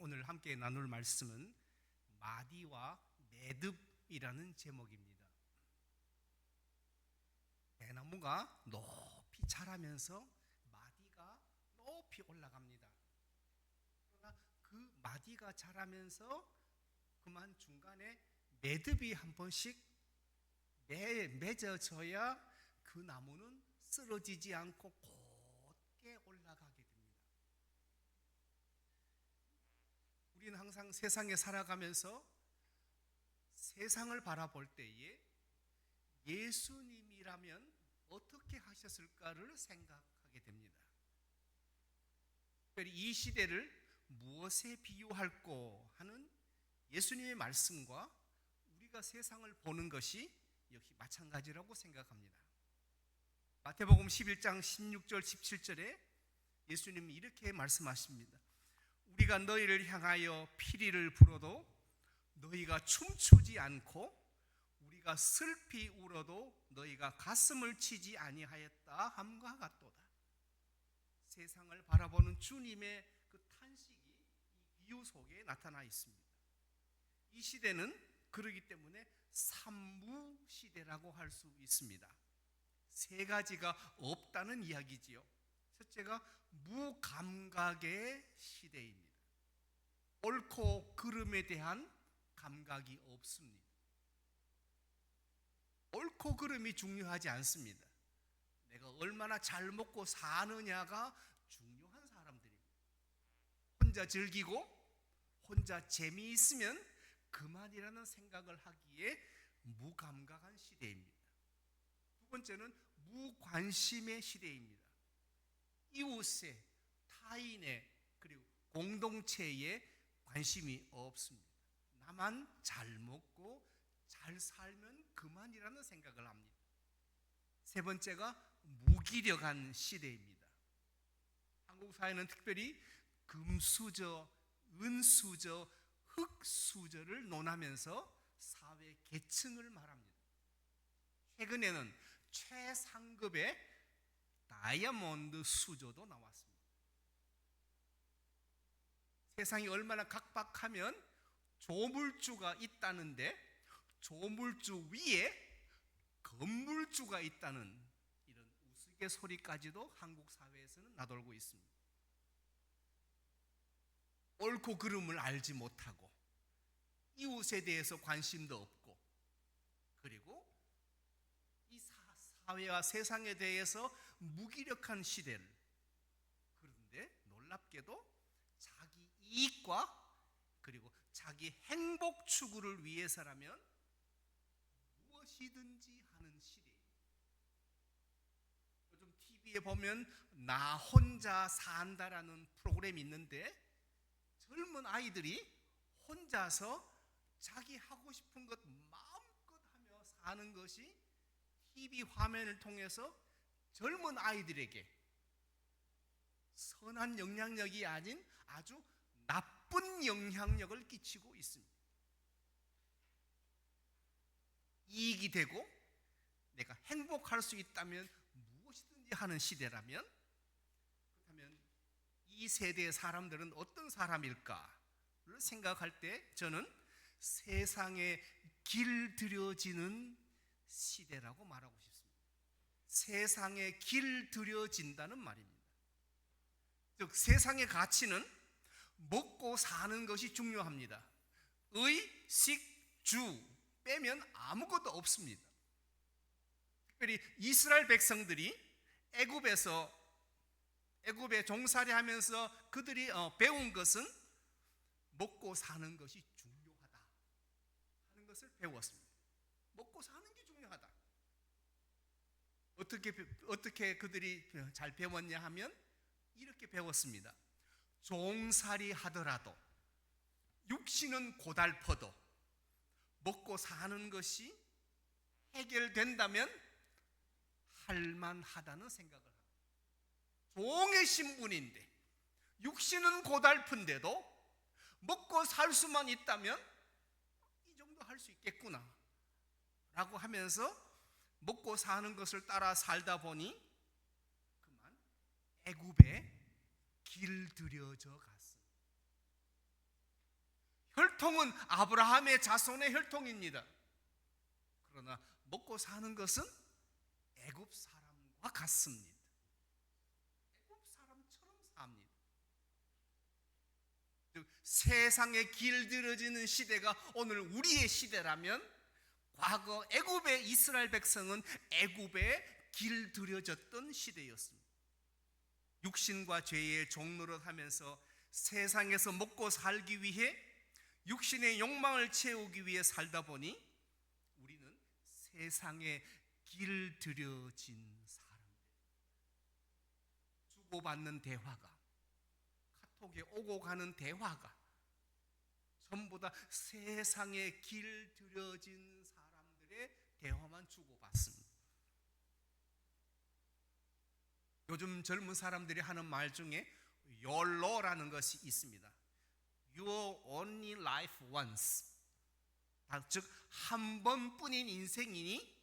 오늘 함께 나눌 말씀은 마디와 매듭이라는 제목입니다. 대나무가 높이 자라면서 마디가 높이 올라갑니다. 그러나 그 마디가 자라면서 그만 중간에 매듭이 한 번씩 맺어져야 그 나무는 쓰러지지 않고 곧게 올라가게 됩니다. 우리는 항상 세상에 살아가면서 세상을 바라볼 때에 예수님이라면 어떻게 하셨을까를 생각하게 됩니다. 특별히 이 시대를 무엇에 비유할꼬 하는 예수님의 말씀과 우리가 세상을 보는 것이 역시 마찬가지라고 생각합니다. 마태복음 11장 16절 17절에 예수님이 이렇게 말씀하십니다. 우리가 너희를 향하여 피리를 불어도 너희가 춤추지 않고 우리가 슬피 울어도 너희가 가슴을 치지 아니하였다 함과 같도다. 세상을 바라보는 주님의 그 탄식이 이 비유 속에 나타나 있습니다. 이 시대는 그러기 때문에 삼무 시대라고 할 수 있습니다. 세 가지가 없다는 이야기지요. 첫째가 무감각의 시대입니다. 옳고 그름에 대한 감각이 없습니다. 옳고 그름이 중요하지 않습니다. 내가 얼마나 잘 먹고 사느냐가 중요한 사람들입니다. 혼자 즐기고 혼자 재미있으면 그만이라는 생각을 하기에 무감각한 시대입니다. 두 번째는 무관심의 시대입니다. 이웃에, 타인에, 그리고 공동체에 관심이 없습니다. 나만 잘 먹고 잘 살면 그만이라는 생각을 합니다. 세 번째가 무기력한 시대입니다. 한국 사회는 특별히 금수저, 은수저, 흙수저를 논하면서 사회 계층을 말합니다. 최근에는 최상급의 다이아몬드 수저도 나왔습니다. 세상이 얼마나 각박하면 조물주가 있다는데 조물주 위에 건물주가 있다는 이런 우스갯소리까지도 한국 사회에서는 나돌고 있습니다. 옳고 그름을 알지 못하고 이웃에 대해서 관심도 없고 그리고 이 사회와 세상에 대해서 무기력한 시대를, 그런데 놀랍게도 자기 이익과 그리고 자기 행복 추구를 위해서라면 무엇이든지 하는 시대입니다. 요즘 TV에 보면 나 혼자 산다라는 프로그램이 있는데 젊은 아이들이 혼자서 자기 하고 싶은 것 마음껏 하며 사는 것이 TV 화면을 통해서 젊은 아이들에게 선한 영향력이 아닌 아주 나쁜 영향력을 끼치고 있습니다. 이익이 되고 내가 행복할 수 있다면 무엇이든지 하는 시대라면, 그렇다면 이 세대의 사람들은 어떤 사람일까를 생각할 때 저는 세상에 길들여지는 시대라고 말하고 싶습니다. 세상에 길들여진다는 말입니다. 즉 세상의 가치는 먹고 사는 것이 중요합니다. 의, 식, 주 빼면 아무것도 없습니다. 특별히 이스라엘 백성들이 애굽에 종살이 하면서 그들이 배운 것은 먹고 사는 것이 중요하다 하는 것을 배웠습니다. 먹고 사는 게 중요하다. 어떻게 그들이 잘 배웠냐 하면 이렇게 배웠습니다. 종살이 하더라도 육신은 고달퍼도 먹고 사는 것이 해결된다면 할만하다는 생각을 합니다. 종의 신분인데 육신은 고달픈데도 먹고 살 수만 있다면 이 정도 할 수 있겠구나 라고 하면서 먹고 사는 것을 따라 살다 보니 그만 애굽에 길들여져 갔습니다. 혈통은 아브라함의 자손의 혈통입니다. 그러나 먹고 사는 것은 애굽 사람과 같습니다. 애굽 사람처럼 삽니다. 즉 세상에 길들여지는 시대가 오늘 우리의 시대라면 과거 애굽의 이스라엘 백성은 애굽에 길들여졌던 시대였습니다. 육신과 죄의 종노릇 하면서 세상에서 먹고 살기 위해 육신의 욕망을 채우기 위해 살다 보니 우리는 세상에 길들여진 사람들, 주고받는 대화가, 카톡에 오고 가는 대화가 전부 다 세상에 길들여진 사람들의 대화만 주고받습니다. 요즘 젊은 사람들이 하는 말 중에 YOLO라는 것이 있습니다. You only live once. 즉 한 번뿐인 인생이니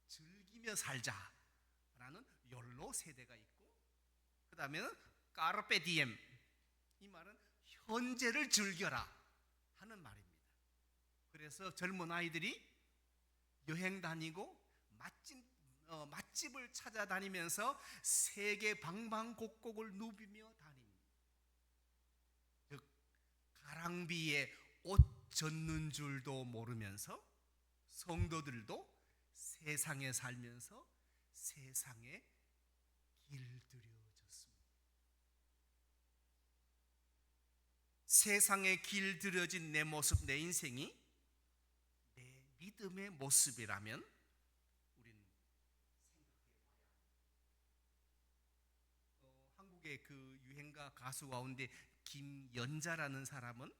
즐기며 살자라는 YOLO 세대가 있고, 그 다음에는 Carpe Diem. 이 말은 현재를 즐겨라 하는 말입니다. 그래서 젊은 아이들이 여행 다니고 맛집을 찾아다니면서 세계 방방곡곡을 누비며 다닙니다. 즉 가랑비에 옷 젖는 줄도 모르면서 성도들도 세상에 살면서 세상에 길들여졌습니다. 세상에 길들여진 내 모습, 내 인생이 내 믿음의 모습이라면 한국의 그 유행가 가수 가운데 김연자라는 사람은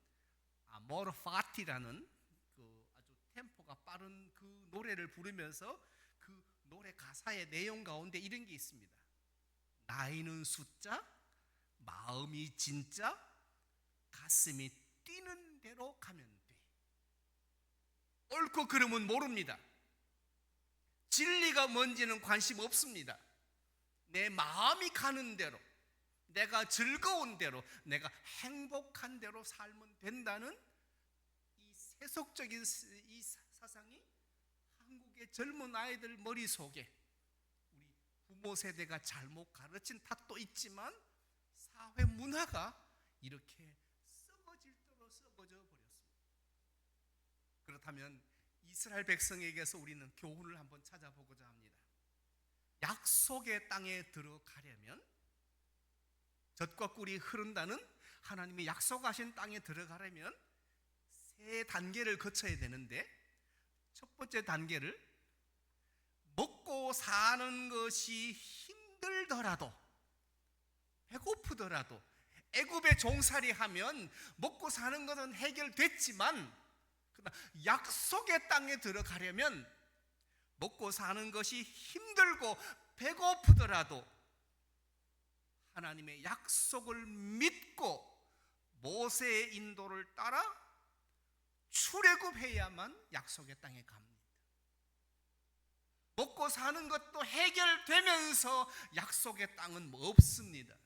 아모르 파티라는 그 아주 템포가 빠른 그 노래를 부르면서 그 노래 가사의 내용 가운데 이런 게 있습니다. 나이는 숫자, 마음이 진짜, 가슴이 뛰는 대로 가면 돼. 옳고 그름은 모릅니다. 진리가 뭔지는 관심 없습니다. 내 마음이 가는 대로, 내가 즐거운 대로, 내가 행복한 대로 살면 된다는 이 세속적인 이 사상이 한국의 젊은 아이들 머릿속에 우리 부모 세대가 잘못 가르친 탓도 있지만 사회 문화가 이렇게 썩어질 대로 썩어져 버렸습니다. 그렇다면 이스라엘 백성에게서 우리는 교훈을 한번 찾아보고자 합니다. 약속의 땅에 들어가려면 젖과 꿀이 흐른다는 하나님이 약속하신 땅에 들어가려면 세 단계를 거쳐야 되는데, 첫 번째 단계를 먹고 사는 것이 힘들더라도, 배고프더라도, 애굽에 종살이 하면 먹고 사는 것은 해결됐지만 약속의 땅에 들어가려면 먹고 사는 것이 힘들고 배고프더라도 하나님의 약속을 믿고 모세의 인도를 따라 출애굽해야만 약속의 땅에 갑니다. 먹고 사는 것도 해결되면서 약속의 땅은 없습니다.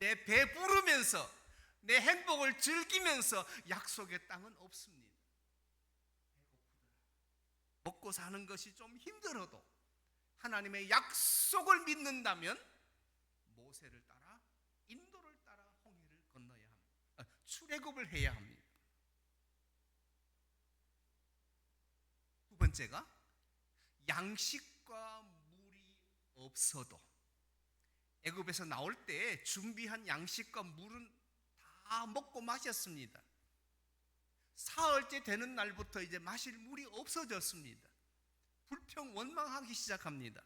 내 배 부르면서 내 행복을 즐기면서 약속의 땅은 없습니다. 먹고 사는 것이 좀 힘들어도 하나님의 약속을 믿는다면 모세를 따라, 인도를 따라 홍해를 건너야 합니다. 출애굽을 해야 합니다. 두 번째가 양식과 물이 없어도, 애굽에서 나올 때 준비한 양식과 물은 다 먹고 마셨습니다. 사흘째 되는 날부터 이제 마실 물이 없어졌습니다. 불평 원망하기 시작합니다.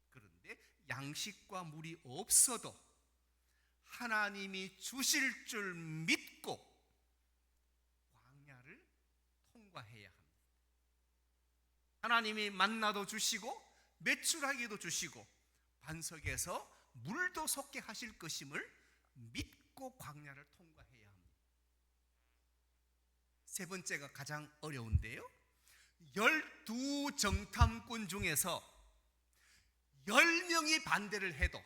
그런데 양식과 물이 없어도 하나님이 주실 줄 믿고 광야를 통과해야 합니다. 하나님이 만나도 주시고 메추라기도 주시고 반석에서 물도 솟게 하실 것임을 믿고 광야를 통과해야 합니다. 세 번째가 가장 어려운데요, 12 정탐꾼 중에서 10명이 반대를 해도,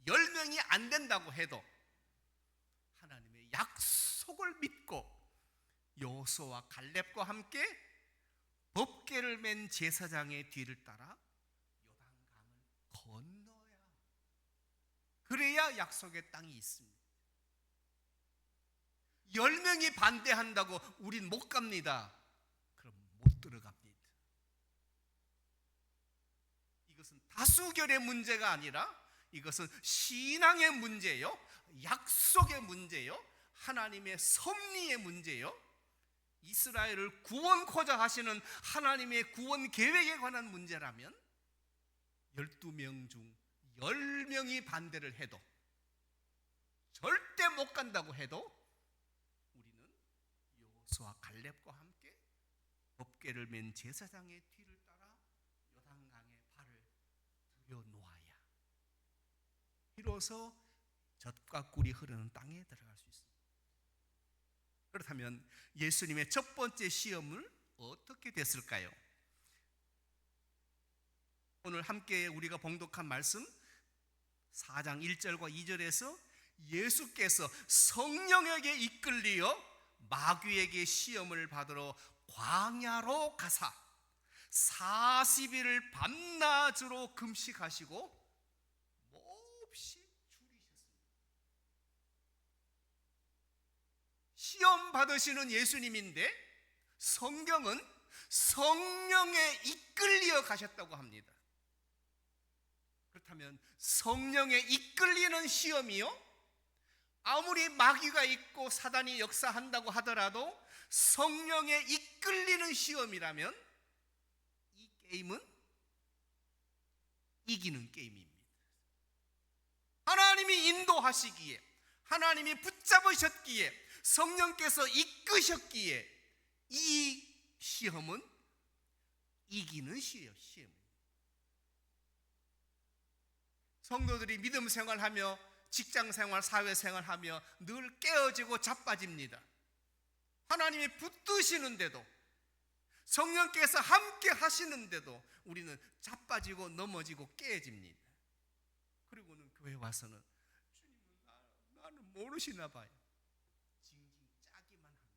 10명이 안 된다고 해도 하나님의 약속을 믿고 여호수아와 갈렙과 함께 법궤를 맨 제사장의 뒤를 따라 요단강을 건너야, 그래야 약속의 땅이 있습니다. 10명이 반대한다고 우린 못 갑니다. 그럼 못 들어갑니다. 이것은 다수결의 문제가 아니라 이것은 신앙의 문제요, 약속의 문제요, 하나님의 섭리의 문제요, 이스라엘을 구원코자 하시는 하나님의 구원 계획에 관한 문제라면 12명 중 10명이 반대를 해도, 절대 못 간다고 해도 우리는 여호수아 갈렙과 함께 법궤를 맨 제사장의 뒤를 따라 요단강에 발을 들여놓아야 비로소 젖과 꿀이 흐르는 땅에 들어갈 수 있습니다. 그렇다면 예수님의 첫 번째 시험은 어떻게 됐을까요? 오늘 함께 우리가 봉독한 말씀 4장 1절과 2절에서 예수께서 성령에게 이끌리어 마귀에게 시험을 받으러 광야로 가사 40일을 밤낮으로 금식하시고 몹시 줄이셨습니다. 시험 받으시는 예수님인데 성경은 성령에 이끌려 가셨다고 합니다. 그렇다면 성령에 이끌리는 시험이요, 아무리 마귀가 있고 사단이 역사한다고 하더라도 성령에 이끌리는 시험이라면 이 게임은 이기는 게임입니다. 하나님이 인도하시기에, 하나님이 붙잡으셨기에, 성령께서 이끄셨기에 이 시험은 이기는 시험입니다. 성도들이 믿음 생활하며 직장생활, 사회생활하며 늘 깨어지고 자빠집니다. 하나님이 붙드시는데도, 성령께서 함께 하시는데도 우리는 자빠지고 넘어지고 깨집니다. 그리고는 교회 와서는 주님은 나는 모르시나 봐요. 징징 짜기만 합니다.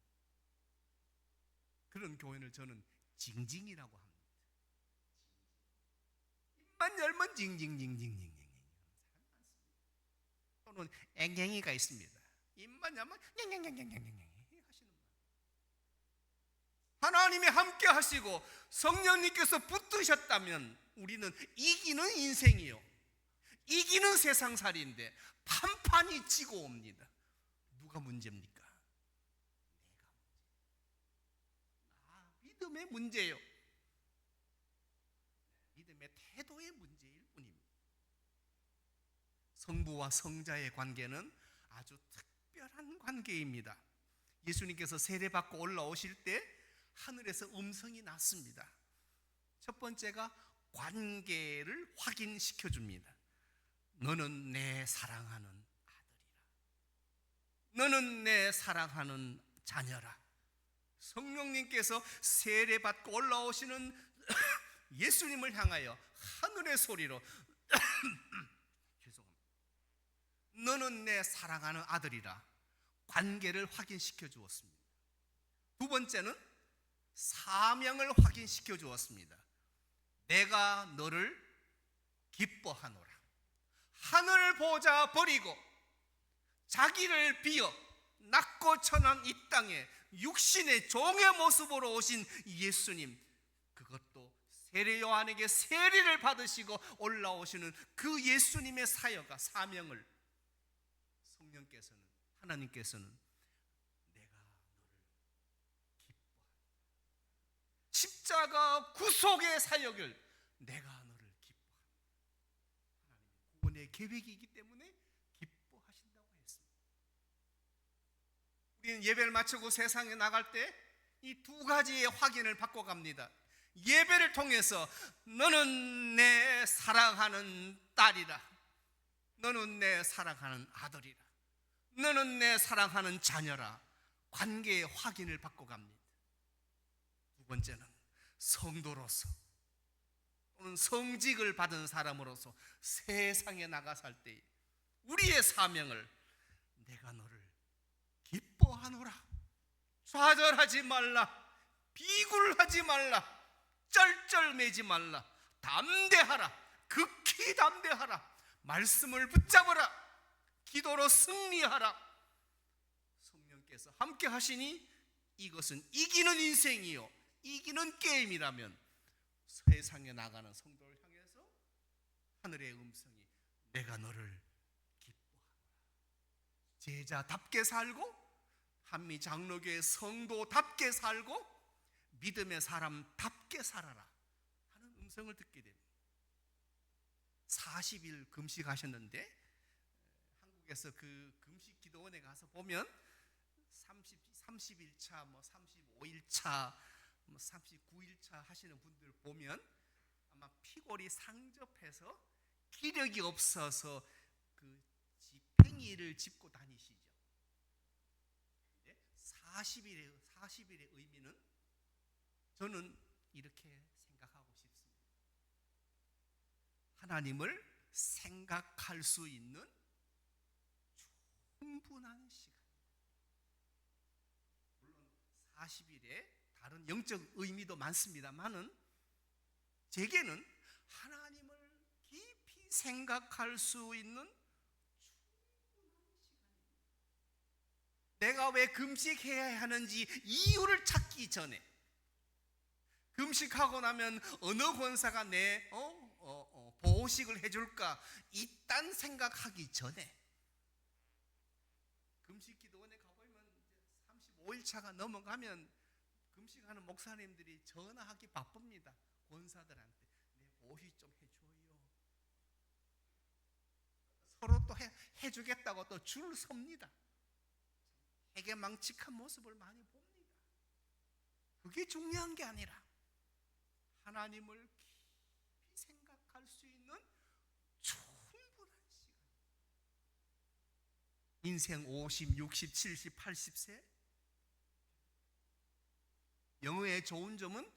그런 교회를 저는 징징이라고 합니다. 입만 열면 징징징징징. 또는 앵앵이가 있습니다. 입만 열면 냥냥냥냥냥냥 하시는 분. 하나님이 함께 하시고 성령님께서 붙드셨다면 우리는 이기는 인생이요, 이기는 세상살이인데 판판이 지고 옵니다. 누가 문제입니까? 내가 문제. 믿음의 문제요, 믿음의 태도의 문제일 뿐입니다. 성부와 성자의 관계는 아주 특별한 관계입니다. 예수님께서 세례받고 올라오실 때 하늘에서 음성이 났습니다. 첫 번째가 관계를 확인시켜 줍니다. 너는 내 사랑하는 아들이라, 너는 내 사랑하는 자녀라. 성령님께서 세례받고 올라오시는 예수님을 향하여 하늘의 소리로 너는 내 사랑하는 아들이라 관계를 확인시켜 주었습니다. 두 번째는 사명을 확인시켜 주었습니다. 내가 너를 기뻐하노라. 하늘 보좌 버리고 자기를 비어 낮고 천한 이 땅에 육신의 종의 모습으로 오신 예수님, 그것도 세례 요한에게 세례를 받으시고 올라오시는 그 예수님의 사역과 사명을 성령께서는, 하나님께서는 내가 너를 기뻐한다. 십자가 구속의 사역을 내가 너를 기뻐한다. 하나님의 구원의 계획이기 때문에 기뻐하신다고 했습니다. 우리는 예배를 마치고 세상에 나갈 때 이 두 가지의 확인을 받고 갑니다. 예배를 통해서 너는 내 사랑하는 딸이라, 너는 내 사랑하는 아들이라, 너는 내 사랑하는 자녀라. 관계의 확인을 받고 갑니다. 두 번째는 성도로서 또는 성직을 받은 사람으로서 세상에 나가 살 때 우리의 사명을 내가 너를 기뻐하노라. 좌절하지 말라. 비굴하지 말라. 쩔쩔매지 말라. 담대하라. 극히 담대하라. 말씀을 붙잡으라. 기도로 승리하라. 성령께서 함께 하시니 이것은 이기는 인생이요 이기는 게임이라면 세상에 나가는 성도를 향해서 하늘의 음성이 내가 너를 기뻐하노라. 제자답게 살고 한미 장로교의 성도답게 살고 믿음의 사람답게 살아라 하는 음성을 듣게 됩니다. 40일 금식하셨는데 한국에서 그 금식 기도원에 가서 보면 30일차, 35일차, 39일차 하시는 분들 보면 아마 피골이 상접해서 기력이 없어서 그 지팽이를 짚고 다니시죠. 40일의 의미는 저는 이렇게 생각하고 싶습니다. 하나님을 생각할 수 있는 충분한 시간. 물론 40일에 다른 영적 의미도 많습니다만은 제게는 하나님을 깊이 생각할 수 있는 충분한 시간입니다. 내가 왜 금식해야 하는지 이유를 찾기 전에, 금식하고 나면 어느 권사가 내 보호식을 해줄까 이딴 생각하기 전에, 금식 기도원에 가보면 35일차가 넘어가면 금식하는 목사님들이 전화하기 바쁩니다. 권사들한테 내 보호식 좀 해줘요. 서로 또 해주겠다고 또 줄 섭니다. 해괴망측한 모습을 많이 봅니다. 그게 중요한 게 아니라 하나님을 깊이 생각할 수 있는 충분한 시간. 인생 50, 60, 70, 80세. 영어의 좋은 점은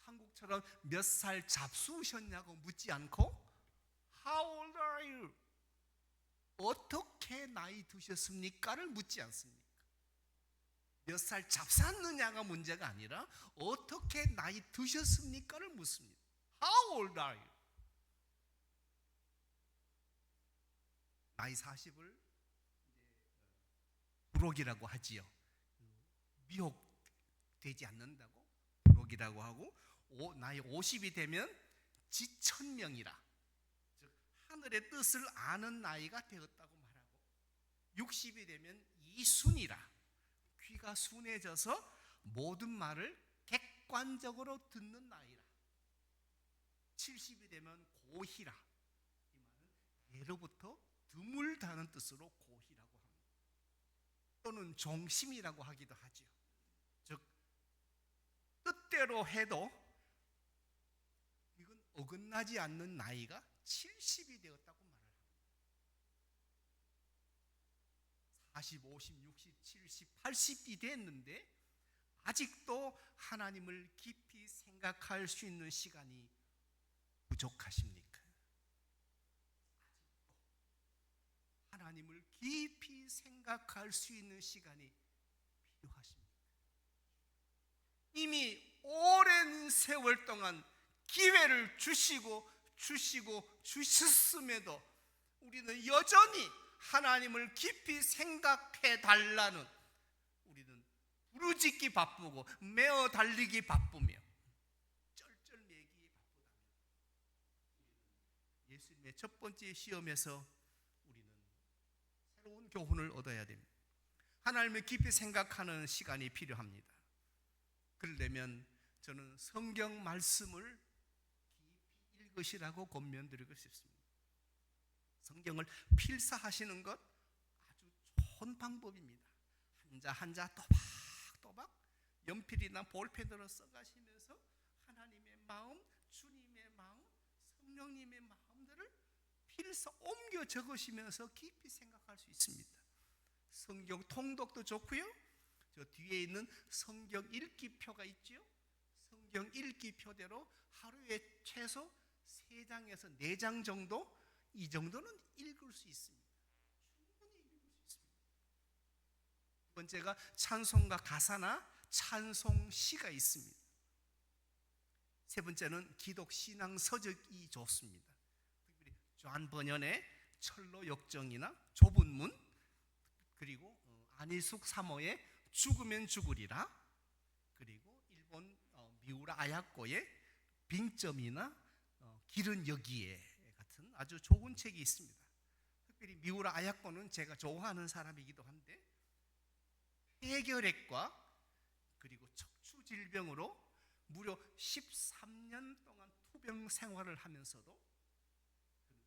한국처럼 몇 살 잡수셨냐고 묻지 않고 How old are you? 어떻게 나이 드셨습니까를 묻지 않습니까? 몇 살 잡쌌느냐가 문제가 아니라 어떻게 나이 드셨습니까를 묻습니다. How old are you? 나이 40을 부록이라고 하지요. 미혹되지 않는다고 부록이라고 하고, 나이 50이 되면 지천명이라, 즉 하늘의 뜻을 아는 나이가 되었다고 말하고, 60이 되면 이순이라, 귀가 순해져서 모든 말을 객관적으로 듣는 나이라, 70이 되면 고희라, 이 말은 예로부터 드물다는 뜻으로 고희라고 합니다. 또는 종심이라고 하기도 하죠. 즉 뜻대로 해도 이건 어긋나지 않는 나이가 70이 되었다고 말을 합니다. 40, 50, 60, 70, 80이 됐는데 아직도 하나님을 깊이 생각할 수 있는 시간이 부족하십니까? 아직도 하나님을 깊이 생각할 수 있는 시간이 필요하십니까? 이미 오랜 세월 동안 기회를 주셨음에도 우리는 여전히 하나님을 깊이 생각해 달라는, 우리는 부르짖기 바쁘고 메어 달리기 바쁘며 쩔쩔매기 바쁘다면 예수님의 첫 번째 시험에서 우리는 새로운 교훈을 얻어야 됩니다. 하나님을 깊이 생각하는 시간이 필요합니다. 그러려면 저는 성경 말씀을 깊이 읽으시라고 권면드리고 싶습니다. 성경을 필사하시는 것 아주 좋은 방법입니다. 한자 한자 또박또박 연필이나 볼펜으로 써가시면서 하나님의 마음, 주님의 마음, 성령님의 마음들을 필사 옮겨 적으시면서 깊이 생각할 수 있습니다. 성경 통독도 좋고요. 저 뒤에 있는 성경 읽기표가 있죠. 성경 읽기표대로 하루에 최소 3장에서 4장 정도, 이 정도는 읽을 수 있습니다. 충분히 읽을 수 있습니다. 두 번째가 찬송가 가사나 찬송시가 있습니다. 세 번째는 기독 신앙 서적이 좋습니다. 특별히 존 번연의 철로 역정이나 좁은 문, 그리고 안희숙 사모의 죽으면 죽으리라, 그리고 일본 미우라 아야코의 빈점이나 길은 여기에 같은 아주 좋은 책이 있습니다. 특별히 미우라 아야코는 제가 좋아하는 사람이기도 한데 폐결핵과 그리고 척추 질병으로 무려 13년 동안 투병 생활을 하면서도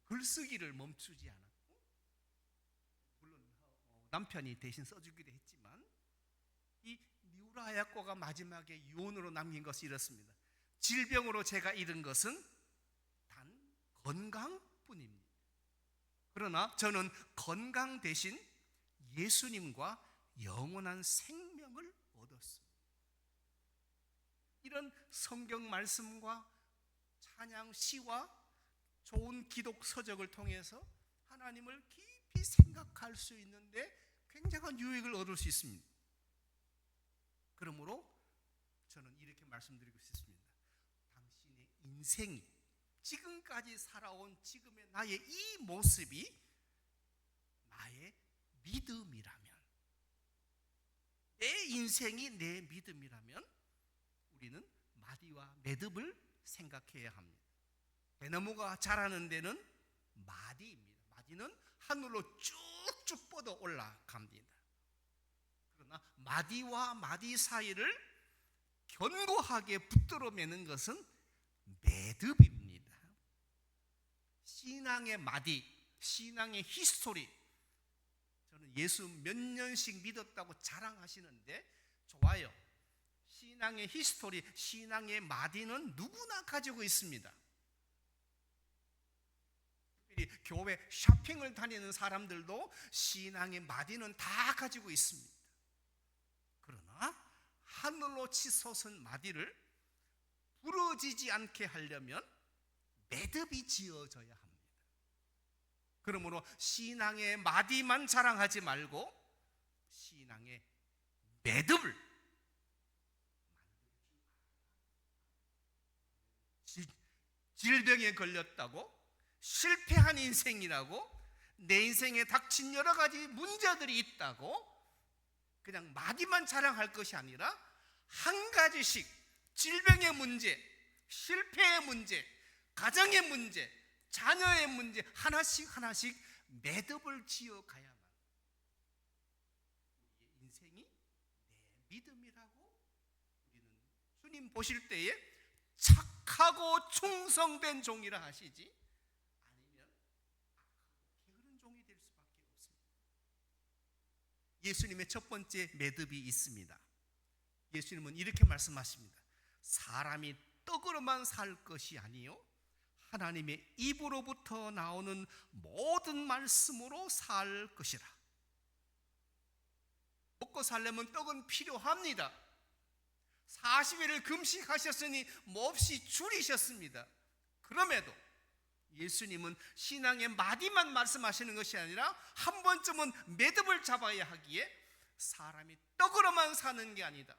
글쓰기를 멈추지 않았고, 물론 남편이 대신 써주기도 했지만 이 미우라 아야코가 마지막에 유언으로 남긴 것이 이렇습니다. 질병으로 제가 잃은 것은 단 건강뿐입니다. 그러나 저는 건강 대신 예수님과 영원한 생명을 얻었습니다. 이런 성경 말씀과 찬양 시와 좋은 기독 서적을 통해서 하나님을 깊이 생각할 수 있는데 굉장한 유익을 얻을 수 있습니다. 그러므로 저는 이렇게 말씀드리고 싶습니다. 당신의 인생이, 지금까지 살아온 지금의 나의 이 모습이 나의 믿음이라면, 내 인생이 내 믿음이라면 우리는 마디와 매듭을 생각해야 합니다. 대나무가 자라는 데는 마디입니다. 마디는 하늘로 쭉쭉 뻗어 올라갑니다. 그러나 마디와 마디 사이를 견고하게 붙들어 매는 것은 매듭입니다. 신앙의 마디, 신앙의 히스토리, 저는 예수 몇 년씩 믿었다고 자랑하시는데 좋아요. 신앙의 히스토리, 신앙의 마디는 누구나 가지고 있습니다. 특별히 교회 쇼핑을 다니는 사람들도 신앙의 마디는 다 가지고 있습니다. 그러나 하늘로 치솟은 마디를 부러지지 않게 하려면 매듭이 지어져야 합니다. 그러므로 신앙의 마디만 자랑하지 말고 신앙의 매듭을, 질병에 걸렸다고 실패한 인생이라고, 내 인생에 닥친 여러 가지 문제들이 있다고 그냥 마디만 자랑할 것이 아니라 한 가지씩 질병의 문제, 실패의 문제, 가정의 문제, 자녀의 문제 하나씩 하나씩 매듭을 지어가야만 우리의 인생이 내 믿음이라고 우리는 주님 보실 때에 착하고 충성된 종이라 하시지, 아니면 게으른 종이 될 수밖에 없습니다. 예수님의 첫 번째 매듭이 있습니다. 예수님은 이렇게 말씀하십니다. 사람이 떡으로만 살 것이 아니요 하나님의 입으로부터 나오는 모든 말씀으로 살 것이라. 먹고 살려면 떡은 필요합니다. 40일을 금식하셨으니 몹시 줄이셨습니다. 그럼에도 예수님은 신앙의 마디만 말씀하시는 것이 아니라 한 번쯤은 매듭을 잡아야 하기에 사람이 떡으로만 사는 게 아니다,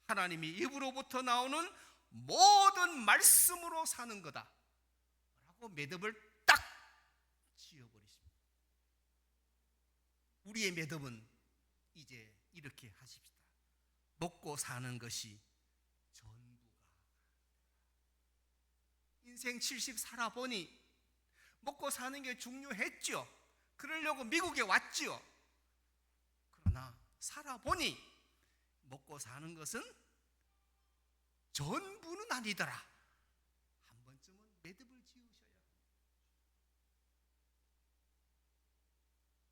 하나님이 입으로부터 나오는 모든 말씀으로 사는 거다 라고 매듭을 딱 지어버리십니다. 우리의 매듭은 이제 이렇게 하십시다. 먹고 사는 것이 전부가. 인생 70 살아보니 먹고 사는 게 중요했죠. 그러려고 미국에 왔죠. 그러나 살아보니 먹고 사는 것은 전부는 아니더라. 한 번쯤은 매듭을 지으셔야 합니다.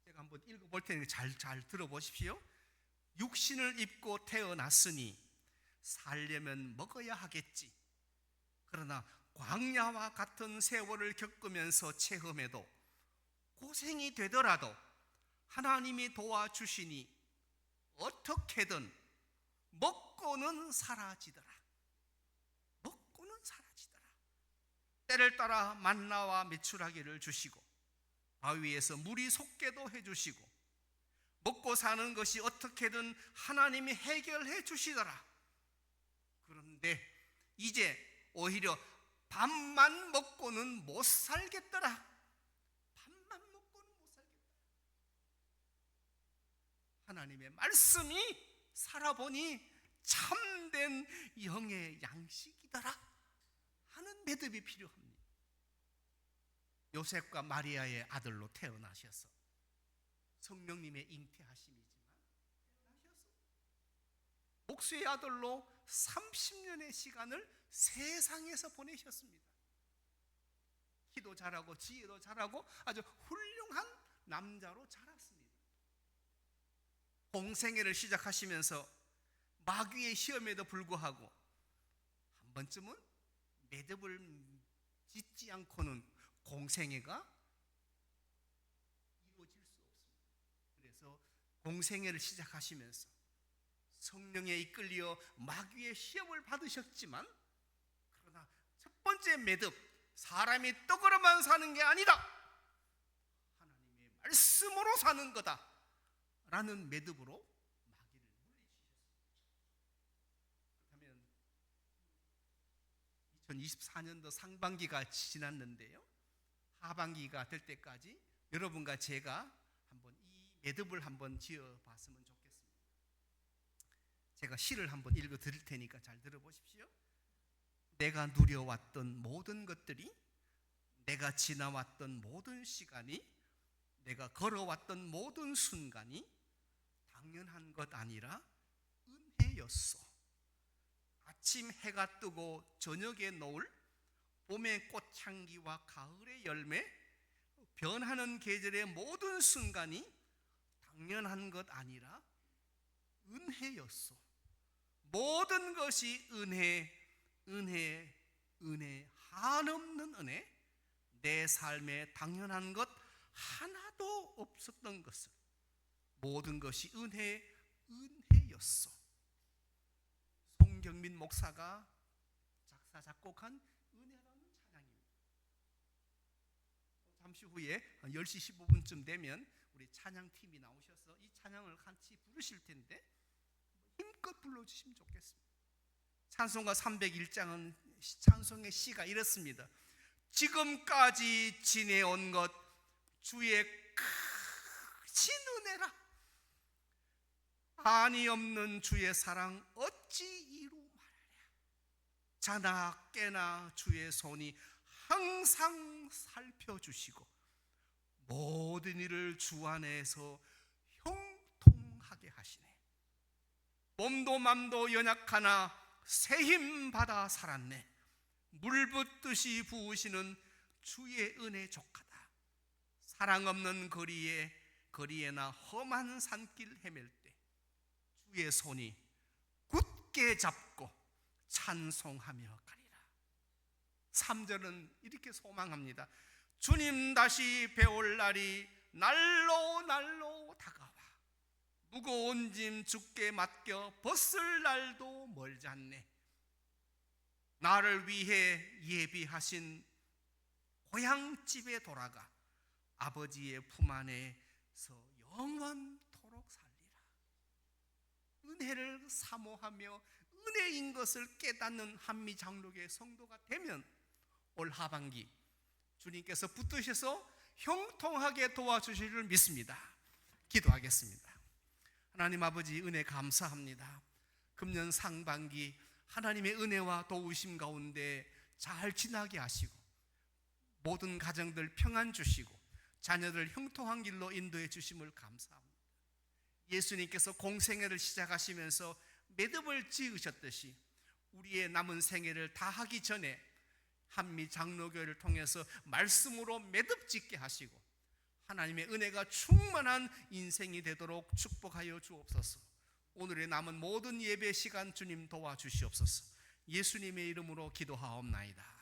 제가 한번 읽어볼 테니까 잘 들어보십시오. 육신을 입고 태어났으니 살려면 먹어야 하겠지. 그러나 광야와 같은 세월을 겪으면서 체험해도 고생이 되더라도 하나님이 도와주시니 어떻게든 먹고는 사라지더라. 먹고는 사라지더라. 때를 따라 만나와 메추라기를 주시고 바위에서 물이 솟게도 해주시고 먹고 사는 것이 어떻게든 하나님이 해결해 주시더라. 그런데 이제 오히려 밥만 먹고는 못 살겠더라. 밥만 먹고는 못 살겠다. 하나님의 말씀이 살아보니 참된 영의 양식이더라 하는 믿음이 필요합니다. 요셉과 마리아의 아들로 태어나셔서 성령님의 잉태하심이지만 태어나셔서 목수의 아들로 30년의 시간을 세상에서 보내셨습니다. 키도 잘하고 지혜도 잘하고 아주 훌륭한 남자로 자랐습니다. 공생애를 시작하시면서 마귀의 시험에도 불구하고 한 번쯤은 매듭을 짓지 않고는 공생애가 이루어질 수 없습니다. 그래서 공생애를 시작하시면서 성령에 이끌려 마귀의 시험을 받으셨지만, 그러나 첫 번째 매듭, 사람이 떡으로만 사는 게 아니다, 하나님의 말씀으로 사는 거다 라는 매듭으로 마귀를 물리치셨습니다. 그렇다면 2024년도 상반기가 지났는데요, 하반기가 될 때까지 여러분과 제가 한번 이 매듭을 한번 지어봤으면 좋겠습니다. 제가 시를 한번 읽어 드릴 테니까 잘 들어보십시오. 내가 누려왔던 모든 것들이, 내가 지나왔던 모든 시간이, 내가 걸어왔던 모든 순간이 당연한 것 아니라 은혜였소. 아침 해가 뜨고 저녁에 노을, 봄의 꽃향기와 가을의 열매, 변하는 계절의 모든 순간이 당연한 것 아니라 은혜였소. 모든 것이 은혜, 은혜, 은혜, 한없는 은혜. 내 삶에 당연한 것 하나도 없었던 것을, 모든 것이 은혜, 은혜였소. 송경민 목사가 작사 작곡한 은혜라는 찬양입니다. 잠시 후에 10시 15분쯤 되면 우리 찬양팀이 나오셔서 이 찬양을 같이 부르실 텐데 힘껏 불러주시면 좋겠습니다. 찬송가 301장은 찬송의 시가 이렇습니다. 지금까지 지내온 것 주의 크신 은혜라. 한이 없는 주의 사랑 어찌 이루 말하랴. 자나 깨나 주의 손이 항상 살펴주시고 모든 일을 주 안에서 형통하게 하시네. 몸도 맘도 연약하나 새 힘 받아 살았네. 물 붓듯이 부으시는 주의 은혜 족하다. 사랑 없는 거리에나 험한 산길 헤맬 때 주의 손이 굳게 잡고 찬송하며 가리라. 3절은 이렇게 소망합니다. 주님 다시 배울 날이 날로 다가와 무거운 짐 주께 맡겨 벗을 날도 멀지 않네. 나를 위해 예비하신 고향집에 돌아가 아버지의 품 안에서 영원토록 살리라. 은혜를 사모하며 은혜인 것을 깨닫는 한미장로교의 성도가 되면 올 하반기 주님께서 붙드셔서 형통하게 도와주실 줄 믿습니다. 기도하겠습니다. 하나님 아버지, 은혜 감사합니다. 금년 상반기 하나님의 은혜와 도우심 가운데 잘 지나게 하시고 모든 가정들 평안 주시고 자녀들 형통한 길로 인도해 주심을 감사합니다. 예수님께서 공생애를 시작하시면서 매듭을 지으셨듯이 우리의 남은 생애를 다하기 전에 한미 장로교회를 통해서 말씀으로 매듭 짓게 하시고 하나님의 은혜가 충만한 인생이 되도록 축복하여 주옵소서. 오늘의 남은 모든 예배 시간 주님 도와주시옵소서. 예수님의 이름으로 기도하옵나이다.